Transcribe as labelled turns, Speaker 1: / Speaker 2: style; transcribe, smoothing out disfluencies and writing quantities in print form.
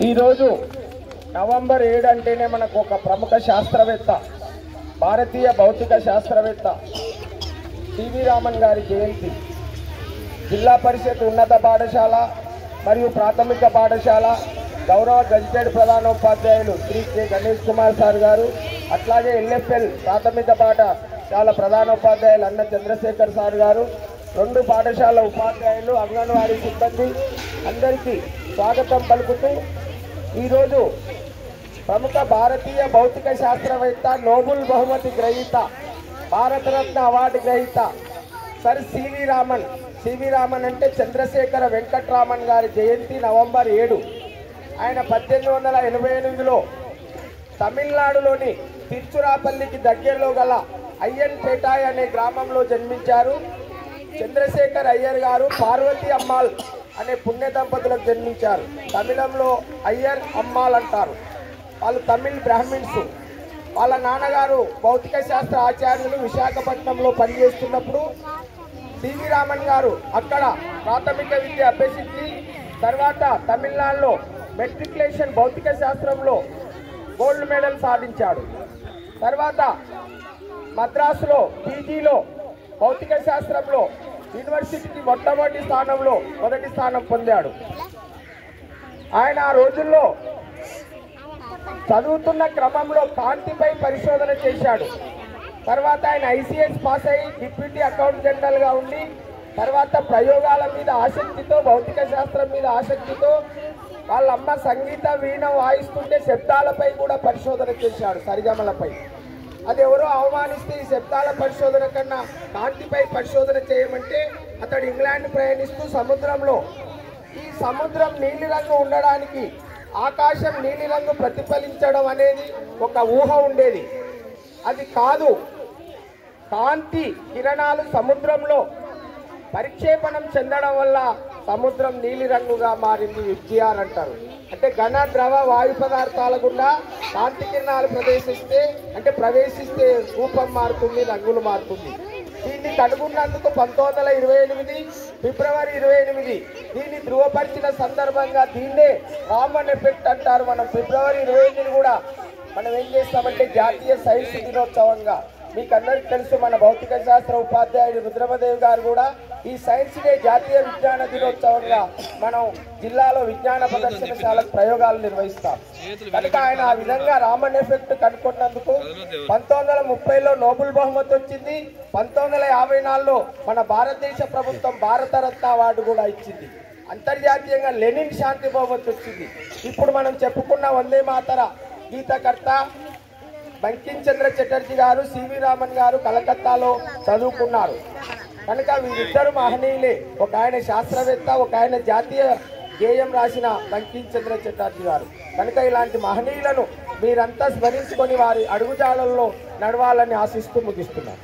Speaker 1: ఈరోజు నవంబర్ 7 అంటేనే మనకు ఒక ప్రముఖ శాస్త్రవేత్త, భారతీయ భౌతిక శాస్త్రవేత్త సివి రామన్ గారి జయంతి. జిల్లా పరిషత్ ఉన్నత పాఠశాల మరియు ప్రాథమిక పాఠశాల గౌరవ గజిటెడ్ ప్రధానోపాధ్యాయులు శ్రీ కె గణేష్ కుమార్ సార్ గారు, అట్లాగే ఎల్ఎఫ్ఎల్ ప్రాథమిక పాఠశాల ప్రధానోపాధ్యాయులు అన్న చంద్రశేఖర్ సార్ గారు, 2 పాఠశాల ఉపాధ్యాయులు, అంగన్వాడీ సిబ్బంది అందరికీ స్వాగతం పలుకుతూ ఈరోజు ప్రముఖ భారతీయ భౌతిక శాస్త్రవేత్త, నోబెల్ బహుమతి గ్రహీత, భారతరత్న అవార్డు గ్రహీత Sir C V Raman. C V Raman అంటే చంద్రశేఖర వెంకట్రామన్ గారి జయంతి నవంబర్ 7. ఆయన 1888లో తమిళనాడులోని తిరుచురాపల్లికి దగ్గరలో గల అయ్యన్పేటాయ్ అనే గ్రామంలో జన్మించారు. చంద్రశేఖర్ అయ్యర్ గారు పార్వతి అమ్మాల్ అనే పుణ్య దంపతులకు జన్మించారు. తమిళంలో అయ్యర్ అమ్మాల్ అంటారు. వాళ్ళు తమిళ్ బ్రాహ్మిన్స్. వాళ్ళ నాన్నగారు భౌతిక శాస్త్ర ఆచార్యులు విశాఖపట్నంలో పనిచేస్తున్నప్పుడు సివి రామన్ గారు అక్కడ ప్రాథమిక విద్య అభ్యసించి తర్వాత తమిళనాడులో మెట్రికులేషన్ భౌతిక శాస్త్రంలో గోల్డ్ మెడల్ సాధించాడు. తర్వాత మద్రాసులో పీజీలో భౌతిక శాస్త్రంలో యూనివర్సిటీకి మొదటి స్థానం పొందాడు. ఆయన ఆ రోజుల్లో చదువుతున్న క్రమంలో కాంతిపై పరిశోధన చేశాడు. తర్వాత ఆయన ఐసీఎస్ పాస్ అయ్యి డిప్యూటీ అకౌంట్ జనరల్గా ఉండి తర్వాత ప్రయోగాల మీద ఆసక్తితో, భౌతిక శాస్త్రం మీద ఆసక్తితో వాళ్ళ అమ్మ సంగీత వీణ వాయిస్తుంటే శబ్దాలపై కూడా పరిశోధన చేశాడు, సరిగమలపై. అది ఎవరో అవమానిస్తే ఈ శబ్దాల పరిశోధన కన్నా కాంతిపై పరిశోధన చేయమంటే అతడు ఇంగ్లాండ్ ప్రయాణిస్తూ సముద్రంలో ఈ సముద్రం నీలిరంగు ఉండడానికి ఆకాశం నీలిరంగు ప్రతిఫలించడం అనేది ఒక ఊహ ఉండేది. అది కాదు, కాంతి కిరణాలు సముద్రంలో పరిక్షేపణం చెందడం వల్ల సముద్రం నీలిరంగుగా మారింది విద్యార్ అంటారు. అంటే ఘన ద్రవ వాయు పదార్థాల గుండా కాంతి కిరణాలు ప్రవేశిస్తే రూపం మారుతుంది, రంగులు మారుతుంది. దీన్ని కనుగొన్నందుకు 1928 ఫిబ్రవరి 28 దీన్ని ధృవపరిచిన సందర్భంగా దీన్నే రామన్ ఎఫెక్ట్ అంటారు. మనం ఫిబ్రవరి 28 కూడా మనం ఏం చేస్తామంటే జాతీయ సైన్స్ దినోత్సవంగా. మీకు అందరికీ తెలుసు, మన భౌతిక శాస్త్ర ఉపాధ్యాయుడు రుద్రమదేవ్ గారు కూడా ఈ సైన్స్ డే జాతీయ విజ్ఞాన దినోత్సవంగా మనం జిల్లాలో విజ్ఞాన ప్రదర్శనశాలకు ప్రయోగాలు నిర్వహిస్తాం. కనుక ఆయన ఆ విధంగా రామన్ ఎఫెక్ట్ కనుక్కున్నందుకు 1930లో నోబెల్ బహుమతి వచ్చింది. 1954లో మన భారతదేశ ప్రభుత్వం భారతరత్న అవార్డు కూడా ఇచ్చింది. అంతర్జాతీయంగా లెనిన్ శాంతి బహుమతి వచ్చింది. ఇప్పుడు మనం చెప్పుకున్న వందే మాతర గీతకర్త బంకిం చంద్ర చటర్జీ గారు, సివి రామన్ గారు కలకత్తాలో చదువుకున్నారు. కనుక వీరిద్దరు మహనీయులే. ఒక ఆయన శాస్త్రవేత్త, ఒక ఆయన జాతీయ గేయం రాసిన బంకిం చంద్ర చటర్జీ గారు. కనుక ఇలాంటి మహనీయులను మీరంతా స్మరించుకొని వారి అడుగుజాడల్లో నడవాలని ఆశిస్తూ ముగిస్తున్నారు.